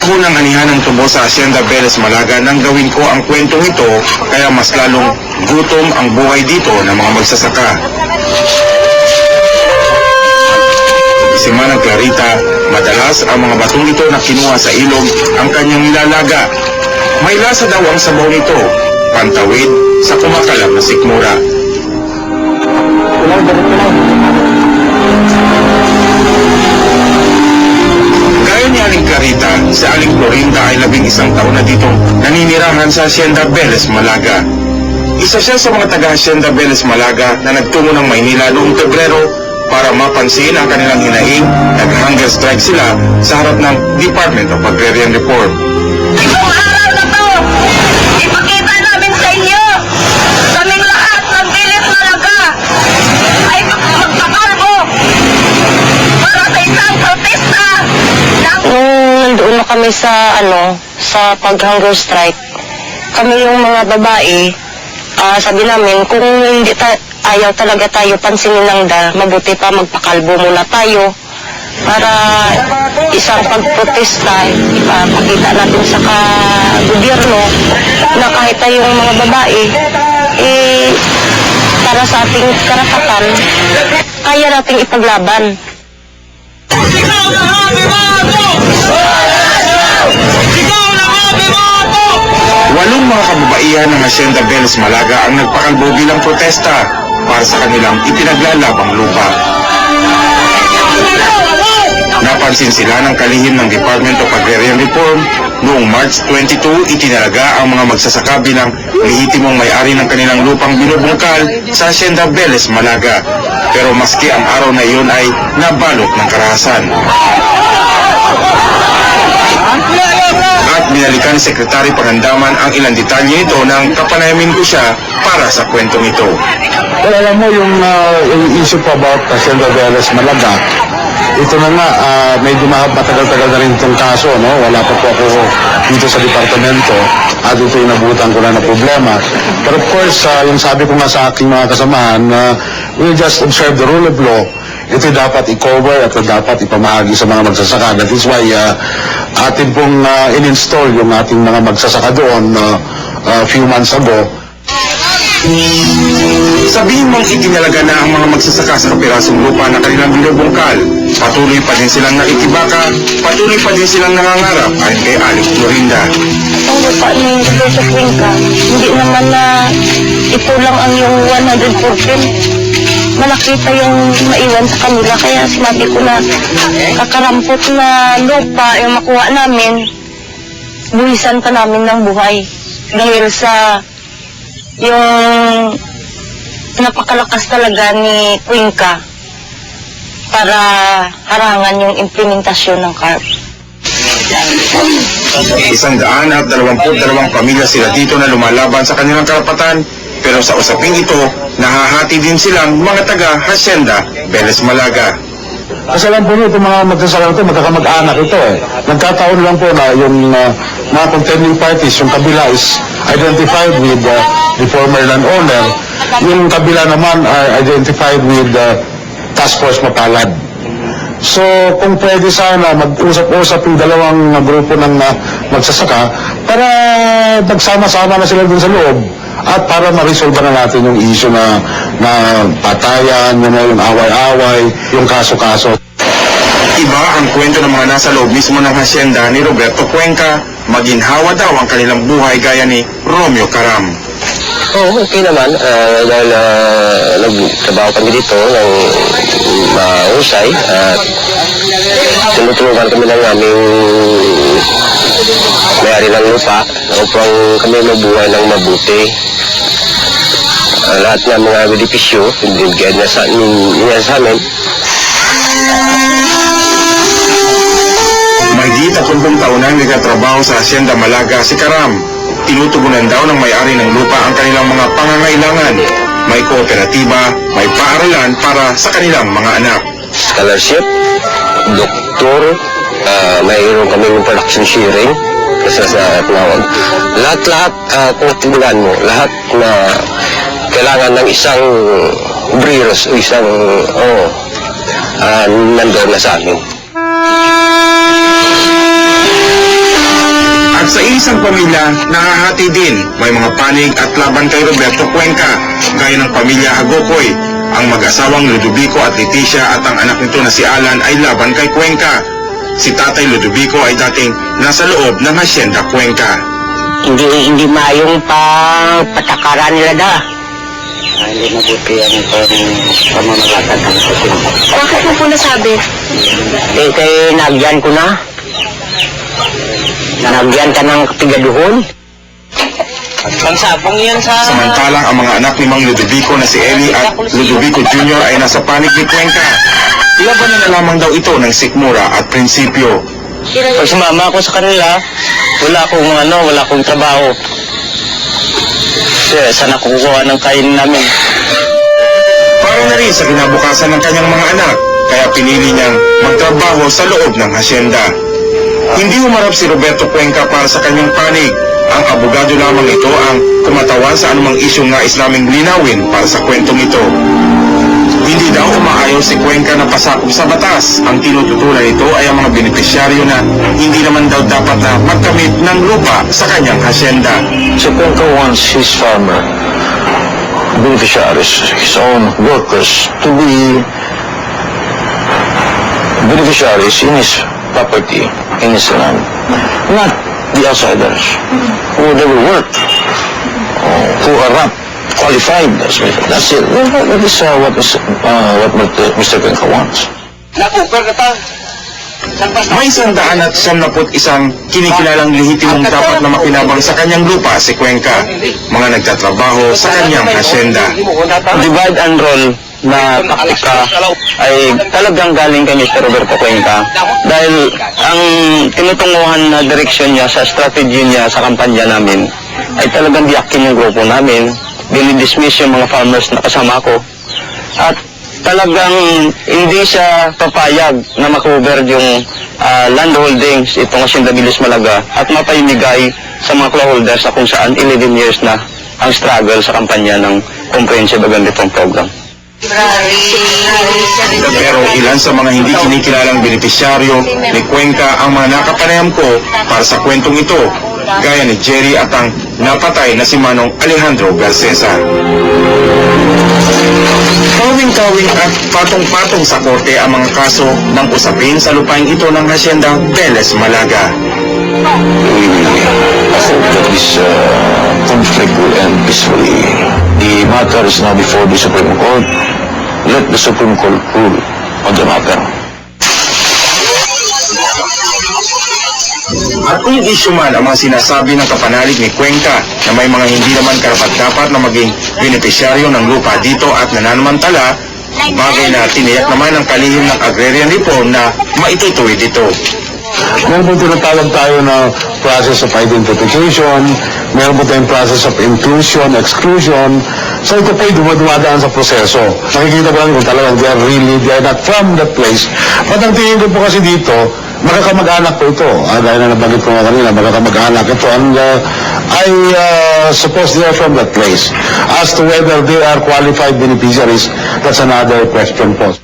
Ako nang anihan ng tubo sa Hacienda Velez Malaga nang gawin ko ang kwentong ito, kaya mas lalong gutom ang buhay dito ng mga magsasaka. Si Manang Clarita, madalas ang mga batong ito na kinuha sa ilog ang kanyang nilalaga. May lasa daw ang sabaw nito, pantawid sa kumakalam na sikmura. Gaya ni Aling Clarita, si Aling Florinda ay 11 taon na ditong naninirahan sa Hacienda Velez Malaga. Isa siya sa mga taga Hacienda Velez Malaga na nagtungo ng Maynila noong Pebrero para mapansin ang kanilang hinaing. Nag-hunger strike sila sa harap ng Department of Agrarian Reform. Itong araw na to, ipakita namin sa inyo, kaming lahat ng Velez Malaga ay magpakalbo para sa isang protesta. Nung nandoon na kami sa pag-hunger strike, kami yung mga babae, sabi namin, kung hindi ayaw talaga tayo pansinin ng mabuti pa magpakalbo muna tayo para isang pagprotesta, ipapakita natin sa gobyerno na kahit tayong mga babae, para sa ating karapatan, kaya nating ipaglaban. Walong mga kababaihan ng Hacienda Velez Malaga ang nagpakalbo bilang protesta para sa kanilang ipinaglalabang lupa. Napansin sila ng kalihim ng Department of Agrarian Reform. Noong March 22, itinalaga ang mga magsasaka bilang lehitimong may-ari ng kanilang lupang binubungkal sa Hacienda Velez Malaga. Pero maski ang araw na iyon ay nabalot ng karahasan. At binalikan ni Secretary Pangandaman ang ilang detalye ito nang kapanayamin ko siya para sa kwentong ito. Well, alam mo yung issue po about Hacienda Velez Malaga, ito na nga, medyo matagal-tagal na rin itong kaso, no? Wala pa po ako dito sa departamento at ito yung nabutan ko na problema. But of course, yung sabi ko nga sa aking mga kasamahan, we just observe the rule of law. Ito dapat i-cover at dapat ipamahagi sa mga magsasaka. That is why atin pong in-install yung ating mga magsasaka doon a few months ago. Sabihin mong itinalaga na ang mga magsasaka sa kapirasong lupa na kanilang binubungkal, patuloy pa din silang nakikibaka, patuloy pa din silang nangangarap ayon kay Aling Florinda. Ang lupa ni Joseph Cuenca, hindi naman na ito lang ang yung 114. Malakita yung maiwan sa kanila, kaya sinabi ko na kakarampot na lupa yung makuha namin, buhisan pa namin ng buhay. Dahil sa yung napakalakas talaga ni Cuenca para harangan yung implementasyon ng CARP. 122 pamilya sila dito na lumalaban sa kanilang karapatan, pero sa usaping ito, nahahati din silang mga taga Hacienda Velez Malaga. Kasi alam po nyo, itong mga magsasaka ito, magkakamag-anak ito eh. Nagkataon lang po na yung mga contending parties, yung kabila is identified with the former landowner. Yung kabila naman are identified with Task Force Mapalad. So, kung pwede sana mag-usap-usap yung dalawang grupo ng magsasaka para magsama-sama na sila dun sa loob at para ma-resolve na natin yung issue na patayan, yung away-away, yung kaso-kaso. Iba ang kwento ng mga nasa loob mismo ng hacienda ni Roberto Cuenca, maginhawa daw ang kanilang buhay gaya ni Romeo Caram. Oo, okay naman. Dahil nagtrabaho kami dito ng mahusay at tinutulungan kami ng aming may-ari ng lupa upang kami mabuhay ng mabuti. Lahat ng mga benepisyo, binigyan niya sa amin. Mahigit 30 taon nang nagtatrabaho sa Hacienda Malaga si Caram. Tinutugunan daw ng may-ari ng lupa ang kanilang mga pangangailangan. May kooperatiba, may paaralan para sa kanilang mga anak. Scholarship, doktor, mayroon kami ng production sharing, kasi sa tinawag. Lahat-lahat, kung tingnan mo, lahat na kailangan ng isang breeders o isang, nandoon na sa amin. Sa isang pamilya, nahahati din. May mga panig at laban kay Roberto Cuenca, gaya ng pamilya Agocoy. Ang mag-asawang Ludovico at Leticia at ang anak nito na si Alan ay laban kay Cuenca. Si Tatay Ludovico ay dating nasa loob ng Hacienda Cuenca. Hindi mayong patakaran nila da. Hindi mabuti ang pamamalakad ng kusin. Bakit mo po nasabi? Kaya nagyan ko na. Nagyan ka ng kapigaduhon. Pansabong yan sa... Samantalang ang mga anak ni Mang Ludovico na si Eli at Ludovico Jr. ay nasa panig ni Cuenca. Labanan na lamang daw ito ng sikmura at prinsipyo. Pag sumama ako sa kanila, wala akong trabaho. Kasi saan ako kukuha ng kain namin? Para na rin sa kinabukasan ng kanyang mga anak, kaya pinili niyang magtrabaho sa loob ng hasyenda. Hindi humarap si Roberto Cuenca para sa kanyang panig. Ang abogado lamang ito ang kumatawan sa anumang isyong nais naming linawin para sa kwentong ito. Hindi daw umaayaw si Cuenca na pasakop sa batas. Ang tinututunan nito ay ang mga benepisyaryo na hindi naman daw dapat na magkamit ng lupa sa kanyang hasyenda. Si Cuenca wants his farmer beneficiaries, his own workers, to be beneficiaries in his property, in his land, not the outsiders who never work, who are not qualified. That's it. That is what Mr. Cuenca wants. May 171 kinikilalang lehitimong dapat na makinabang sa kanyang lupa si Cuenca, mga nagtatrabaho sa kanyang hasyenda. Divide and roll na taktika ay talagang galing kay Mr. Roberto Cuenca dahil ang tinutunguhan na direksyon niya sa strategy niya sa kampanya namin ay talagang diakin yung grupo namin, dinidismiss yung mga farmers na kasama ko at talagang hindi siya papayag na makover yung land holdings itong Hacienda Villas Malaga at mapaimigay sa mga clawholders na kung saan 11 years na ang struggle sa kampanya ng Comprehensive Agrarian Reform Program. Pero ilan sa mga hindi kinikilalang benepisyaryo ni Cuenca ang mga nakapanayam ko para sa kwentong ito, gaya ni Jerry at ang napatay na si Manong Alejandro Garcesa. Kawing-kawing at patong-patong sa korte ang mga kaso ng usapin sa lupain ito ng Hacienda Villas Malaga. I hope that this conflict will end peacefully. The matter is now before the Supreme Court. Let the Supreme Court rule on the matter. At kung isyu man ang mga sinasabi ng kapanalig ni Cuenca na may mga hindi naman karapat-dapat na maging benepisyaryo ng lupa dito at nananamantala, bagay na tiniyak naman ng kalihim ng agrarian reform na maitutuwid ito. Meron po tinatawag tayo na process of identification, meron po tayong process of inclusion, exclusion. So ito po ay dumadaan sa proseso. Nakikita ko lang kung talagang they are not from that place. But ang tingin ko po kasi dito, magkakamag-anak po ito. Dahil na nabanggit ko nga kanina, magkakamag-anak ito. And I suppose they are from that place. As to whether they are qualified beneficiaries, that's another question po.